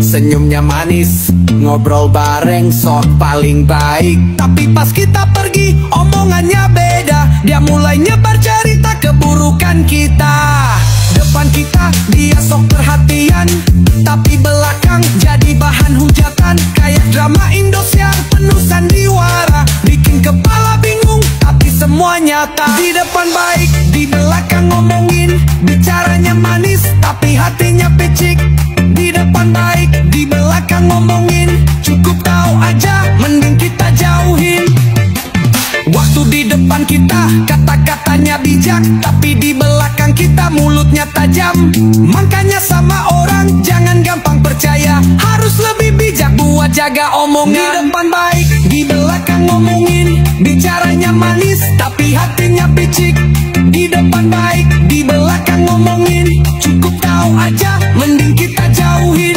Senyumnya manis, ngobrol bareng sok paling baik. Tapi pas kita pergi, omongannya beda. Dia mulai nyebar cerita keburukan kita. Depan kita, dia sok perhatian, tapi belakang jadi bahan hujatan. Kayak drama Indosiar penuh sandiwara, bikin kepala bingung, tapi semua nyata. Di depan baik, di belakang ngomongin, bicaranya manis, tapi hatinya picik. Di depan baik, di belakang ngomongin, cukup tahu aja, mending kita jauhin. Waktu di depan kita, kata-katanya bijak, tapi di belakang kita mulutnya tajam. Makanya sama orang, jangan gampang percaya, harus lebih bijak buat jaga omongan. Di depan baik, di belakang ngomongin, bicaranya manis, tapi hatinya picik. Di depan baik, di belakang ngomongin, cukup tahu aja, mending kita jauhin.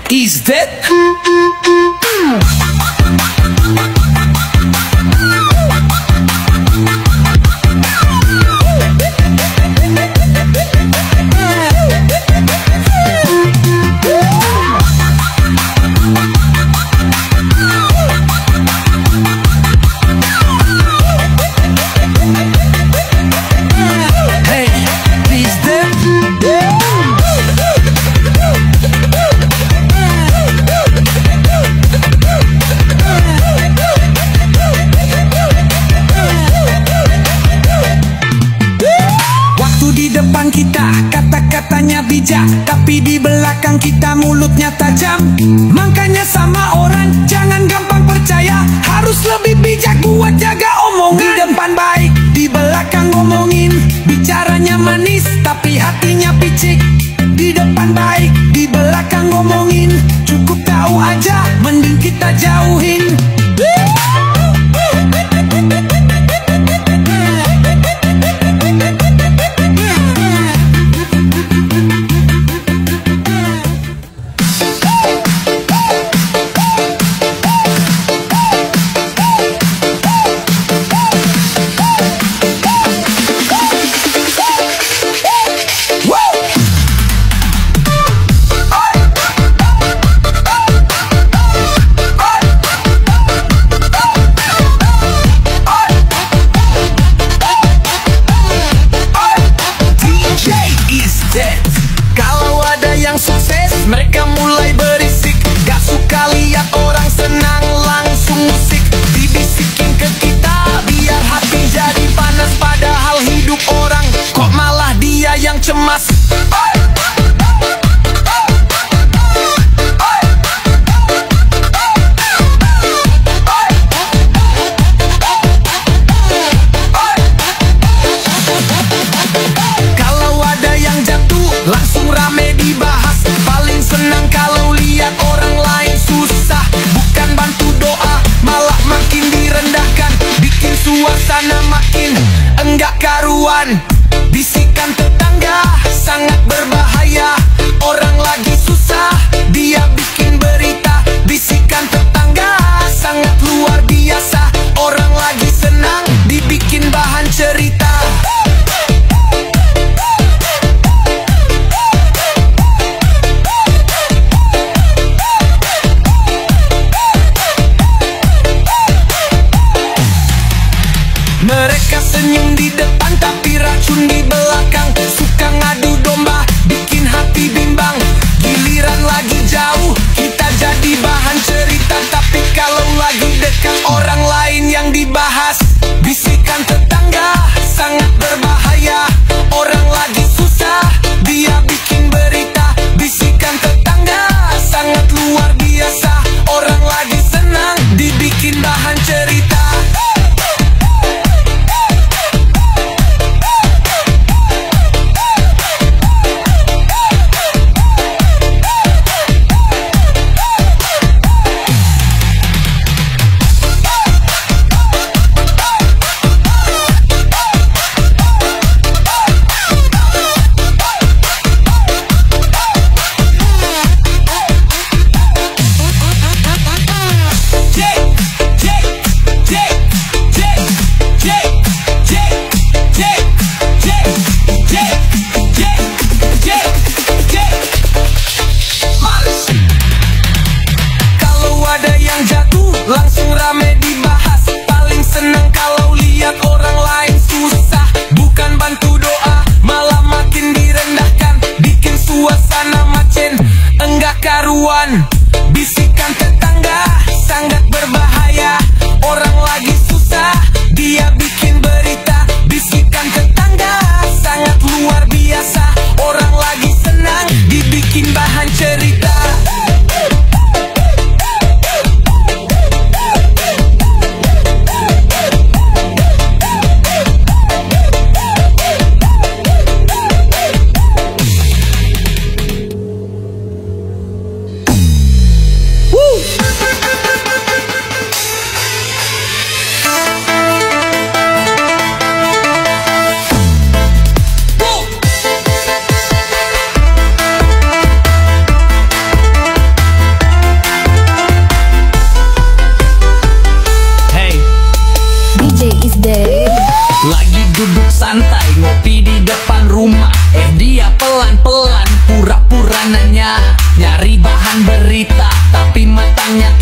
Is that? Depan kita kata-katanya bijak, tapi di belakang kita mulutnya tajam. Makanya sama orang jangan gampang percaya, harus lebih bijak buat jaga omongan. Di depan baik, di belakang ngomongin, bicaranya manis, tapi hatinya picik. Di depan baik, di belakang ngomongin, cukup tahu aja, mending kita jauhin.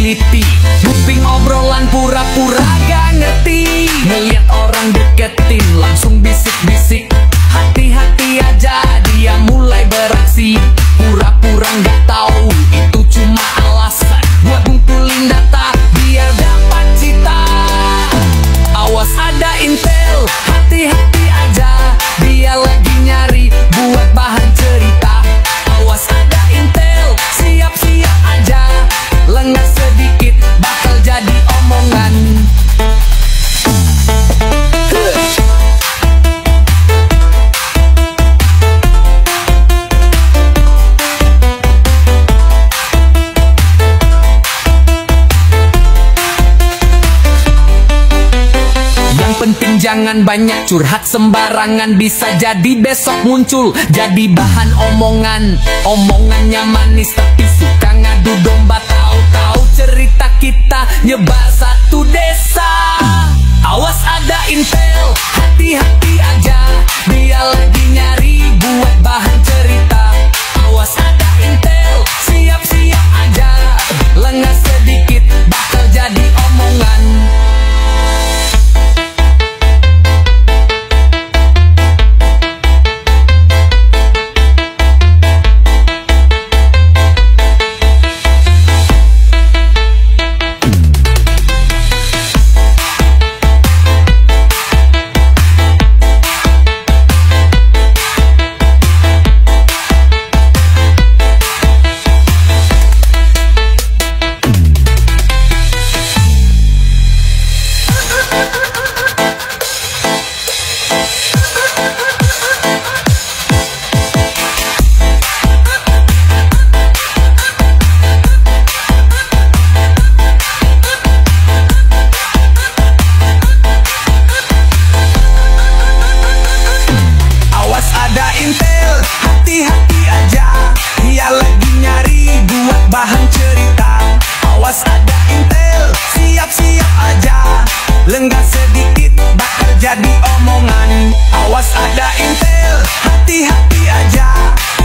teliti, kuping obrolan pura-pura gak ngerti. Ngeliat orang deketin langsung bisik-bisik, hati-hati aja dia mulai beraksi. Pura-pura gak tahu itu cuma alasan buat ngumpulin data biar dapat cita. Awas ada intel, hati-hati aja dia lagi nyari buat bahan cerita. Awas ada intel, siap-siap aja lengah sedikit bakal jadi omongan. Penting jangan banyak curhat sembarangan, bisa jadi besok muncul jadi bahan omongan. Omongannya manis tapi suka ngadu domba, tahu-tahu cerita kita nyebar satu desa. Awas ada intel, hati-hati aja dia lagi nyari buat bahan cerita. Awas ada intel, siap-siap aja lengah sedikit bakal jadi omongan. Lenggak sedikit bakal jadi omongan. Awas ada intel, hati-hati aja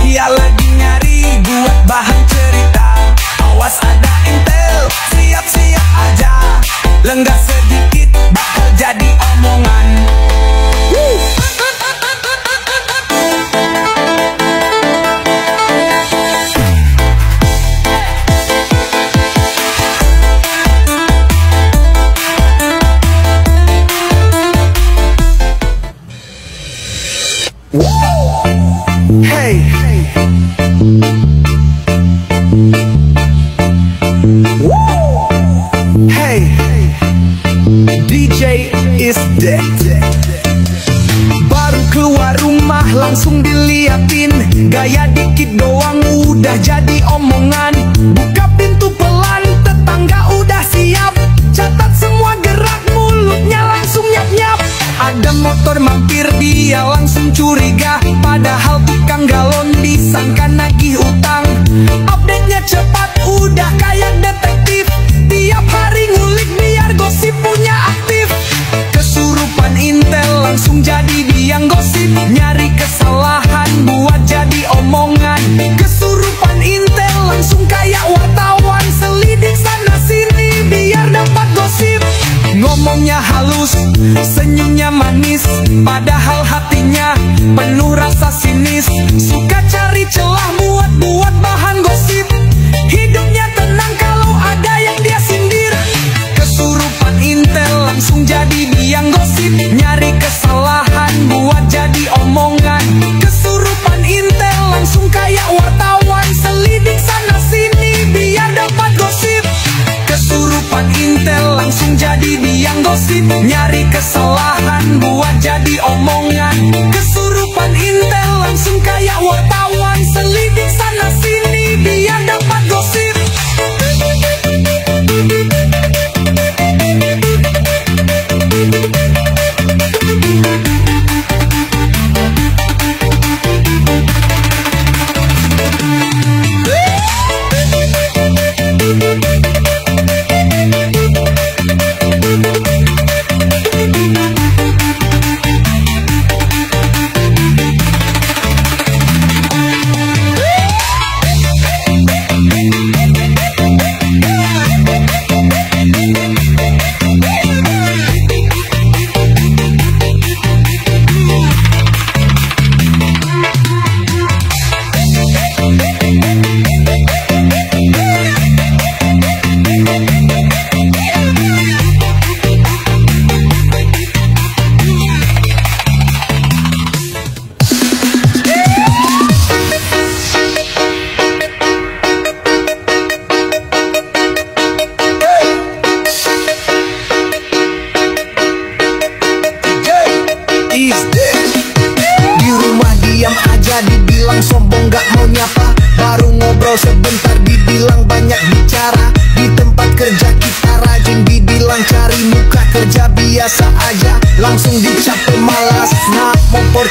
dia lagi nyari buat bahan cerita. Awas ada intel, siap-siap aja lenggak sedikit bakal jadi omongan. Hey, hey, DJ is dead. Baru keluar rumah langsung diliatin, gaya dikit doang udah jadi omongan. Buka pintu pelan, tetangga udah siap, catat semua gerak mulutnya langsung nyap-nyap. Ada motor mampir dia langsung curiga, padahal tukang galon disangka nagih utang. Update-nya cepat udah kayak detektif, tiap hari ngulik biar gosip punya aktif. Kesurupan intel langsung jadi biang gosip, nyari kesalahan buat jadi omongan. Kesurupan intel langsung kayak wartawan, selidik sana sini biar dapat gosip. Ngomongnya halus, senyumnya manis, padahal hatinya penuh rasa sinis. Suka cari celah buat bahan gosip, hidupnya tenang kalau ada yang dia sindir. Kesurupan intel langsung jadi biang gosip, nyari kesalahan buat jadi omongan. Kesurupan intel langsung kayak wartawan, selidik sana sini biar dapat gosip. Kesurupan intel langsung jadi biang gosip, nyari kesalahan buat jadi omongan. Kesurupan intel langsung kayak wartawan, selidik sana sini biar dapat gosip.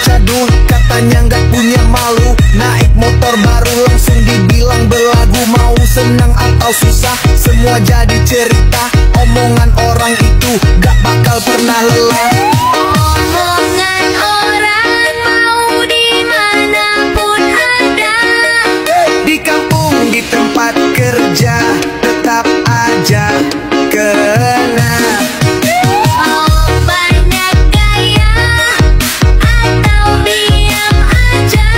cadul, katanya nggak punya malu. Naik motor baru langsung dibilang belagu. Mau senang atau susah, semua jadi cerita. Omongan orang itu gak bakal pernah lelah. Omongan orang mau dimanapun ada. Di kampung, di tempat kerja, tetap aja kena. Mau banyak gaya atau diam aja.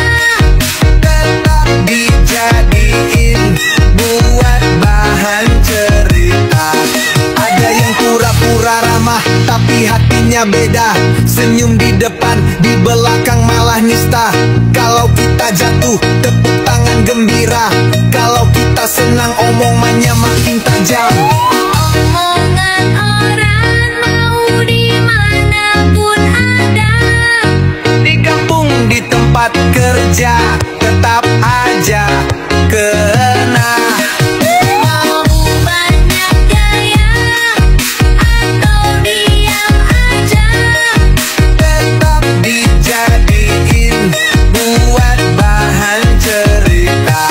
Tetap dijadiin buat bahan cerita. Ada yang pura-pura ramah tapi hatinya beda. Senyum di depan, di belakang malah nista. Kalau kita jatuh, tepuk tangan gembira. Kalau kita senang, omongannya makin tajam. Omongan orang mau dimanapun ada. Di kampung, di tempat kerja, tetap aja kena. Mau banyak gaya atau diam aja. Tetap dijadiin buat bahan cerita.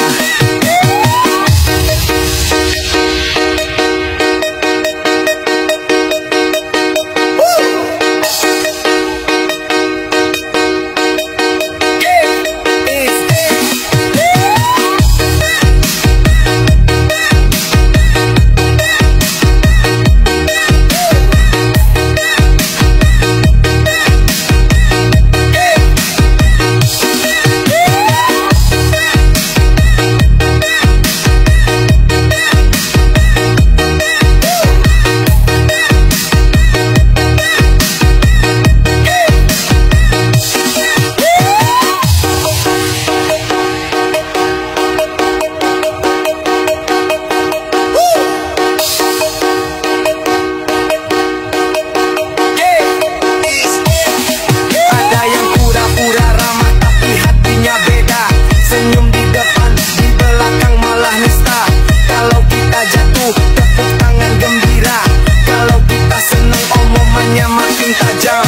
Ada yang pura-pura ramah tapi hatinya beda. Senyum di depan, di belakang malah nista. Kalau kita jatuh, tepuk tangan gembira. Kalau kita senang, omongannya makin tajam.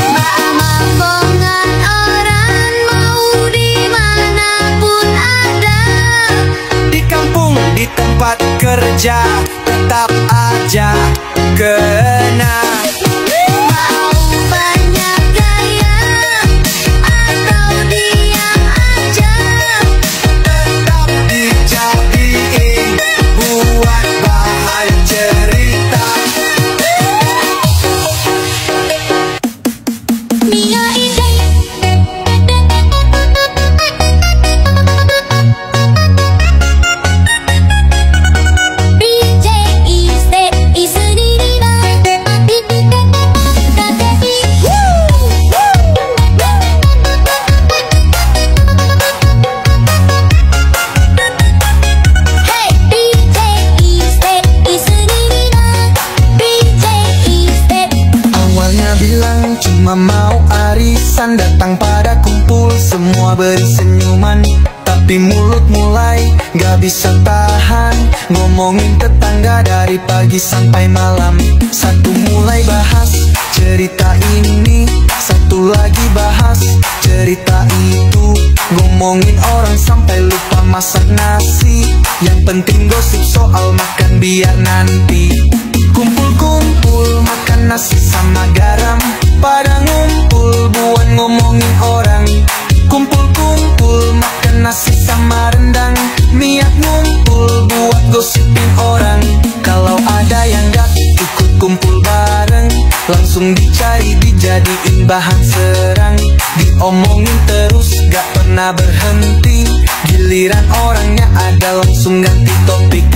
Omongan orang mau dimanapun ada. Di kampung, di tempat kerja, tetap aja kena. Mau banyak gaya atau diam aja. Tetap dijadiin buat bahan cerita. Mia ide. DJ ise isuniriba. Hey DJ ise isuniriba. DJ ise. Awalnya bilang cuma mau arisan, datang pada kumpul semua beri senyuman. Tapi mulut mulai gak bisa tahan, ngomongin tetangga dari pagi sampai malam. Satu mulai bahas cerita ini, satu lagi bahas cerita itu. Ngomongin orang sampai lupa masak nasi. Yang penting gosip soal makan biar nanti. Kumpul-kumpul makan nasi sama garam, pada ngumpul buat ngomongin orang. Kumpul-kumpul makan nasi sama rendang, niat ngumpul buat gosipin orang. Kalau ada yang gak ikut kumpul bareng, langsung dicari dijadiin bahan serang. Diomongin terus gak pernah berhenti, giliran orangnya ada langsung ganti topik.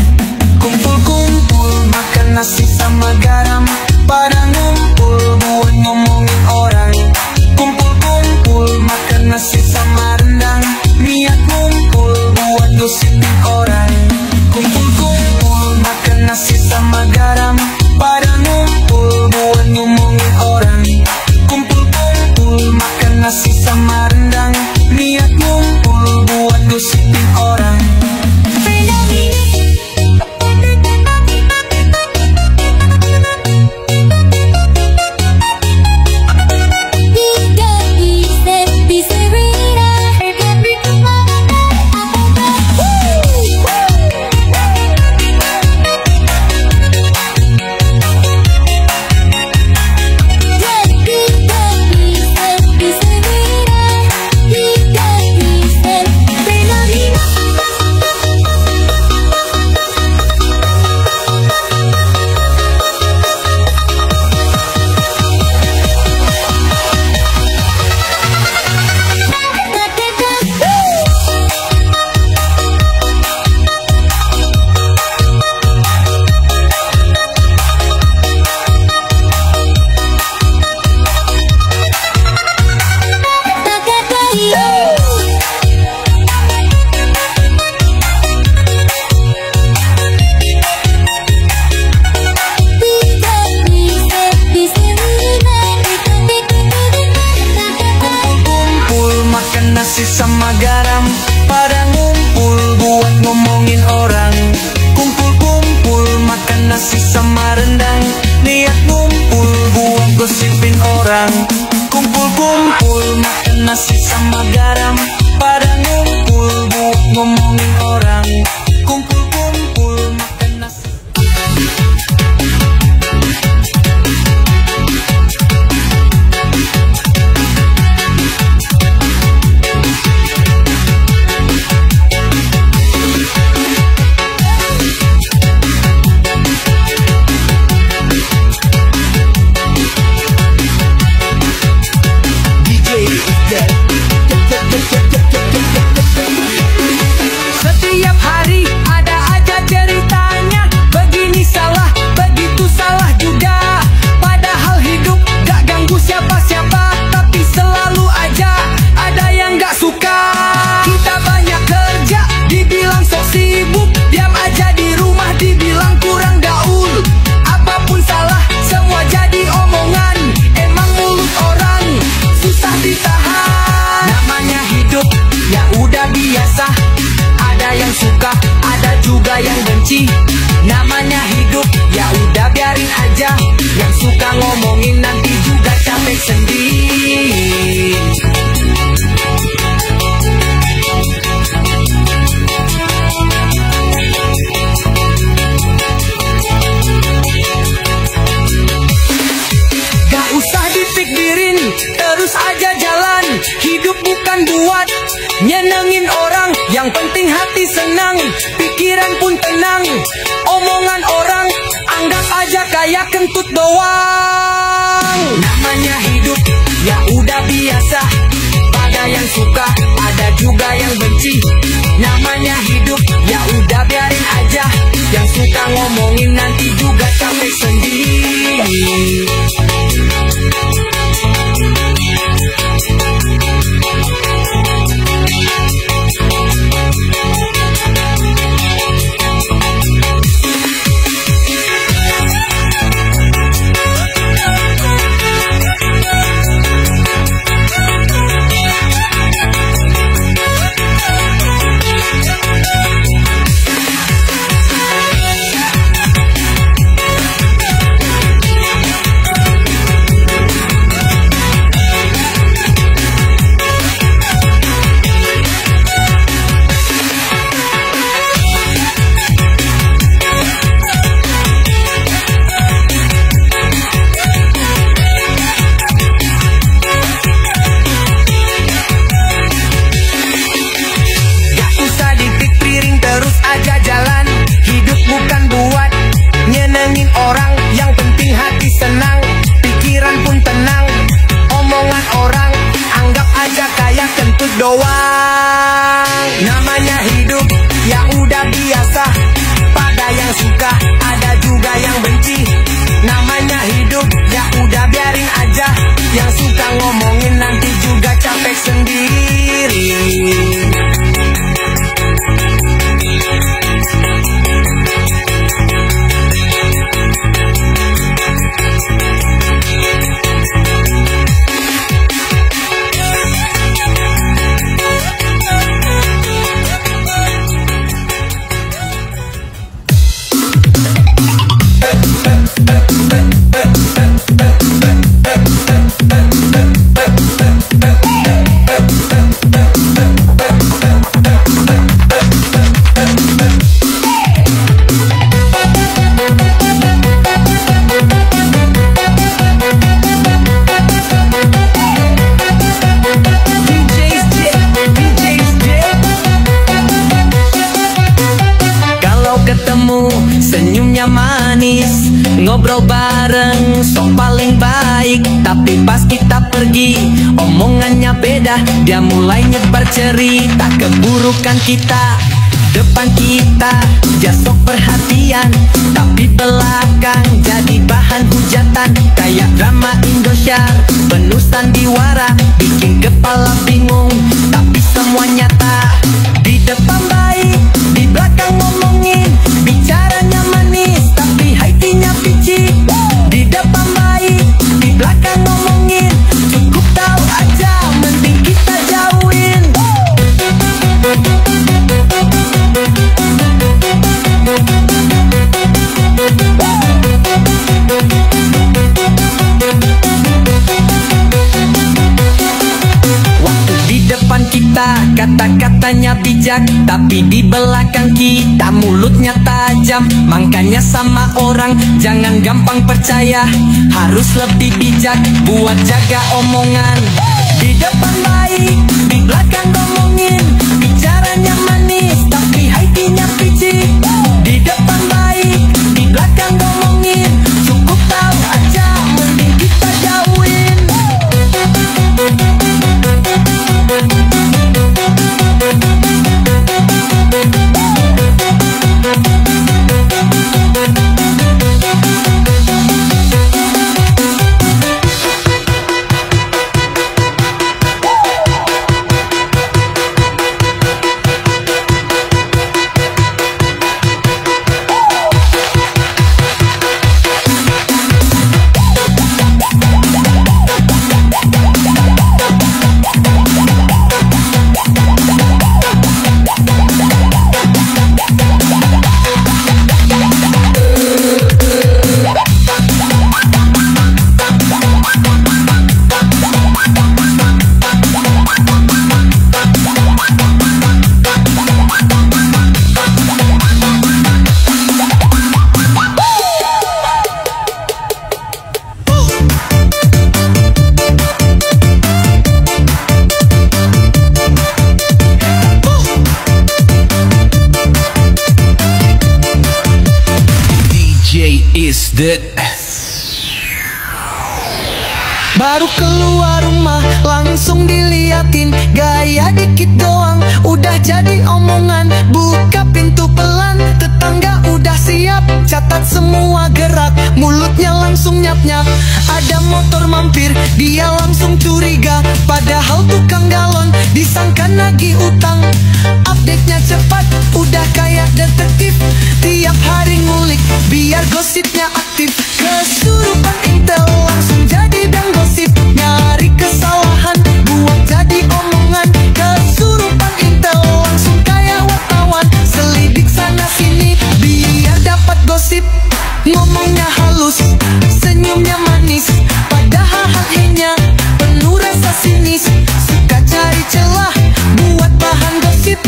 Kumpul-kumpul makan nasi sama garam, pada ngumpul buat ngomongin orang. Kumpul-kumpul makan nasi sama rendang, niat ngumpul buat gosipin orang. Kumpul-kumpul makan nasi sama garam, pada ngumpul buat ngomongin orang. Kumpul-kumpul makan nasi sama rendang, niat ngumpul buat gosipin orang. DJ ise nyenengin orang, yang penting hati senang, pikiran pun tenang. Omongan orang anggap aja kayak kentut doang. Namanya hidup ya udah biasa, ada yang suka ada juga yang benci. Namanya hidup ya udah biarin aja, yang suka ngomongin nanti juga capek sendiri. Doang. Namanya hidup ya udah biasa, pada yang suka ada juga yang benci. Namanya hidup ya udah biarin aja, yang suka ngomongin nanti juga capek sendiri. Senyumnya manis, ngobrol bareng, sok paling baik. Tapi pas kita pergi, omongannya beda. Dia mulai nyebar cerita keburukan kita. Depan kita, dia sok perhatian, tapi belakang jadi bahan hujatan. Kayak drama Indosiar, penuh sandiwara, bikin kepala bingung, tapi semua nyata. Di depan baik, di belakang ngomongin, bicaranya manis, tapi hatinya picik. Di depan baik, di belakang ngomongin, cukup tahu aja, mending kita jauhin. Waktu di depan kita kata-katanya bijak, tapi di belakang kita mulutnya tajam. Makanya sama orang jangan gampang percaya, harus lebih bijak buat jaga omongan. Di depan baik, di belakang ngomongin, bicaranya manis, tapi hatinya picik. Di depan baik, di belakang ngomongin, cukup tahu aja, mending kita jauhin. is dead. Baru keluar rumah langsung diliatin, gaya dikit doang udah jadi omongan. Buka pintu pelan, tetangga udah siap, catat semua gerak, mulutnya langsung nyap-nyap. Ada motor mampir, dia langsung curiga, padahal tukang galon disangka nagih utang. Update-nya cepat, udah kayak detektif, tiap hari ngulik biar gosipnya aktif. Kesurupan intel langsung jadi dan gosip, nyari kesalahan buat jadi omongan. Kesurupan intel langsung kayak wartawan, selidik sana sini biar dapat gosip. Ngomongnya halus, senyumnya manis, padahal hatinya penuh rasa sinis. Suka cari celah buat bahan gosip,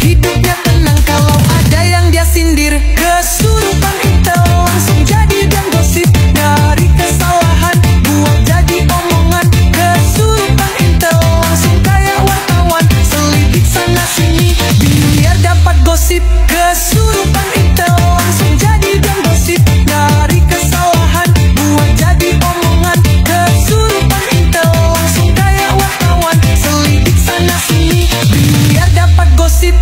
hidupnya tenang kalau ada yang dia sindir. Kesurupan intel langsung jadi dan gosip, nyari kesalahan buat jadi omongan. Kesurupan intel langsung kayak wartawan, selidik sana sini biar dapat gosip. Kesurupan intel langsung jadi dan gosip, nyari kesalahan buat jadi omongan. Kesurupan intel langsung kayak wartawan, selidik sana sini biar dapat gosip.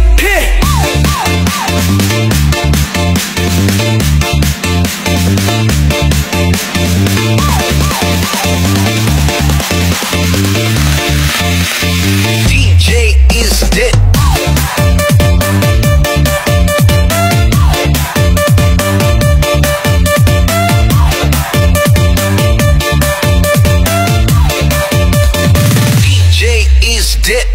DJ is dead. DJ is dead.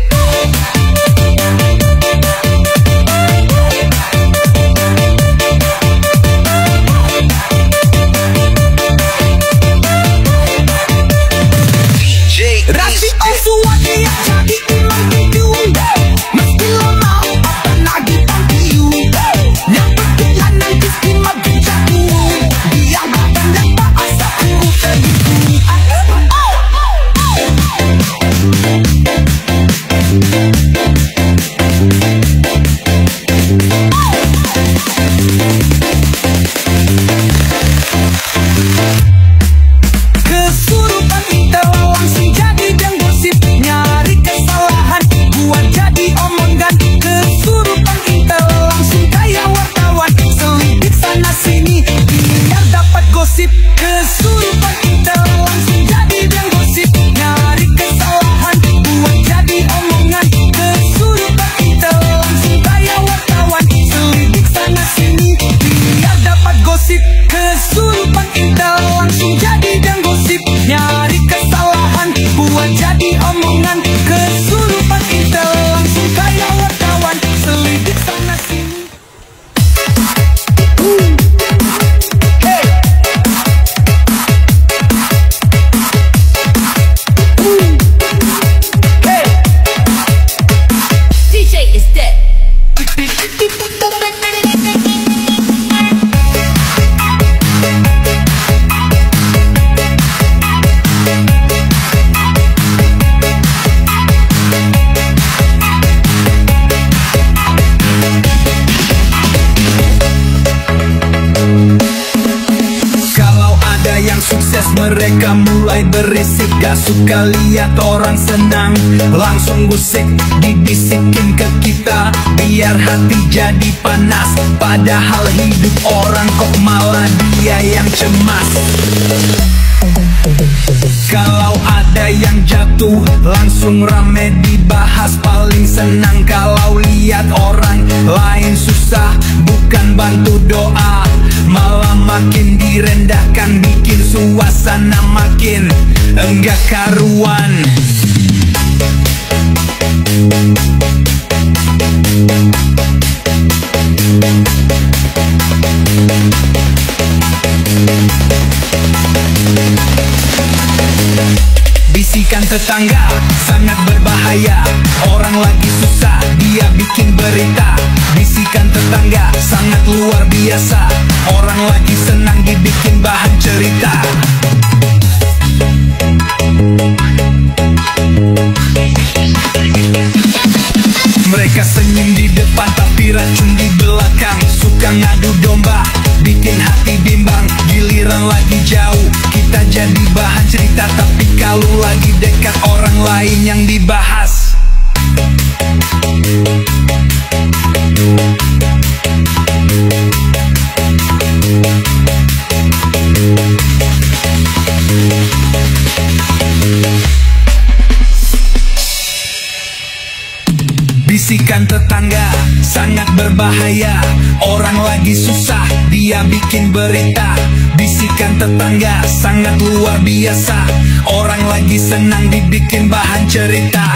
Rasi Oswald dia jadi imam hidup, meski lo mau apa lagi panggil. Yang penting nanti imam jatuh, dia gak pandang bahasa aku terhitung. Kesurupan intel langsung jadi dan gosip, nyari kesalahan buat jadi omongan. Kesurupan intel langsung kayak wartawan, selidik sana sini biar dapat gosip. Kesurupan intel langsung jadi dan gosip, nyari kesalahan buat jadi omongan. Kesurupan intel langsung kayak wartawan, selidik sana sini biar dapat gosip. Kesurupan intel langsung jadi dan gosip, nyari kesalahan buat jadi omongan. Kesurupan intel langsung kayak wartawan, selidik sana sini. DJ is dead. Kalau ada yang sukses mereka mulai berisik, gak suka lihat orang senang, langsung gusik, dibisikin ke kita biar hati jadi panas. Padahal hidup orang kok malah dia yang cemas. Kalau ada yang jatuh langsung rame dibahas, paling senang kalau lihat orang lain susah, bukan bantu doa, malah makin direndahkan, bikin suasana makin enggak karuan. Bisikan tetangga sangat berbahaya, orang lagi susah dia bikin berita. Bisikan tetangga sangat luar biasa, orang lagi senang dibikin bahan cerita. Mereka senyum di depan tapi racun di belakang, suka ngadu domba, bikin hati bimbang, giliran lagi jauh kita jadi bahan cerita. Tapi kalau lagi dekat orang lain yang dibahas. Bisikan tetangga sangat berbahaya. Orang lagi susah dia bikin berita. Bisikan tetangga sangat luar biasa. Orang lagi senang dibikin bahan cerita.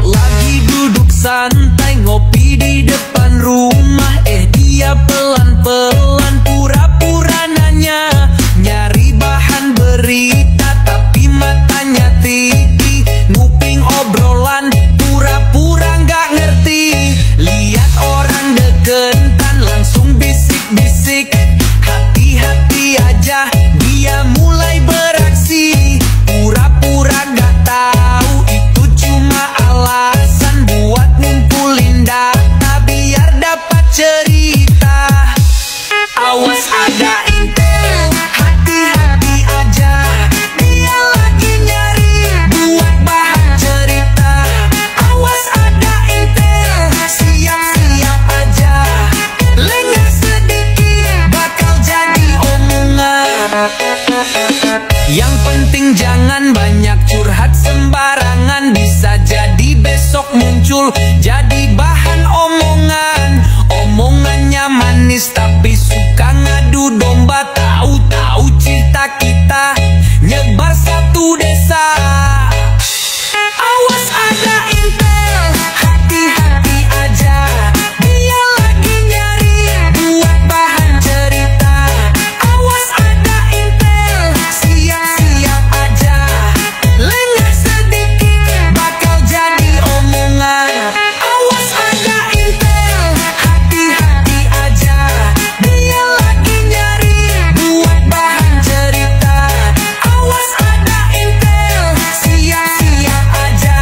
Lagi duduk santai ngopi di depan rumah. Dia pelan-pelan pura-pura nanya, nyari bahan berita tapi matanya tinggi. Nguping obrolan pura-pura gak ngerti. Lihat orang deketan langsung bisik-bisik. Hati-hati aja dia mulai beraksi. Pura-pura gak tahu itu cuma alasan buat ngumpulin data biar dapat cerita. Awas ada intel, hati-hati aja. Dia lagi nyari buat bahan cerita. Awas ada intel, siap-siap aja. Lengah sedikit bakal jadi omongan. Yang penting jangan banyak curhat sembarangan. Bisa jadi besok muncul jadi bahan omongan. Omongannya manis tapi suka ngadu domba. Tahu-tahu cerita kita nyebar satu desa. Awas ada intel, hati-hati aja. Dia lagi nyari buat bahan cerita. Awas ada intel, siap-siap aja. Lengah sedikit bakal jadi omongan. Awas ada intel, hati-hati aja. Dia lagi nyari buat bahan cerita. Awas ada intel, siap-siap aja.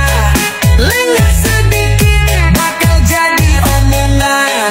Lengah sedikit bakal jadi omongan.